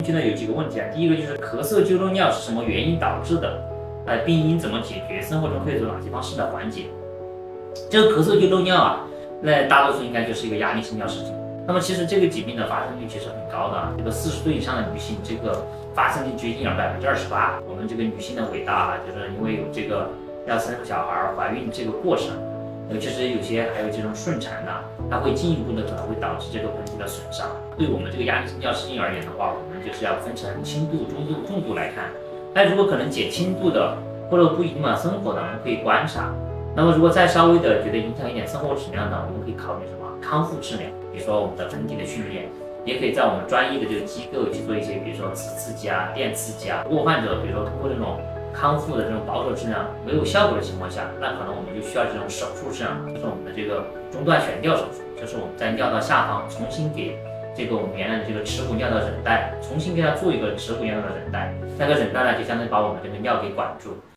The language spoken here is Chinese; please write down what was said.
现在有几个问题啊，第一个就是咳嗽揪漏尿是什么原因导致的？病因怎么解决？生活中可以做哪些方式来缓解？这个咳嗽揪漏尿啊，那大多数应该就是一个压力性尿失禁。那么其实这个疾病的发生率其实很高的，这个40岁以上的女性，这个发生率接近28%。我们这个女性的伟大啊，就是因为有这个要生小孩、怀孕这个过程，其实有些还有这种顺产的，它会进一步的可能会导致这个盆底的损伤。对我们这个压力性尿失禁而言的话，我们就是要分成轻度、中度、重度来看。那如果可能减轻度的或者不影响生活的，我们可以观察。那么如果再稍微的觉得影响一点生活质量的，我们可以考虑什么康复治疗，比如说我们的盆底的训练，也可以在我们专业的这个机构去做一些，比如说磁刺激啊、电刺激啊。如果患者比如说通过这种康复的这种保守治疗没有效果的情况下，那可能我们就需要这种手术治疗，就是我们的这个中段悬吊手术，就是我们在尿道下方重新给这个我们原来的这个耻骨尿道韧带重新给它做一个耻骨尿道的韧带，那个韧带呢就相当于把我们这个尿给管住。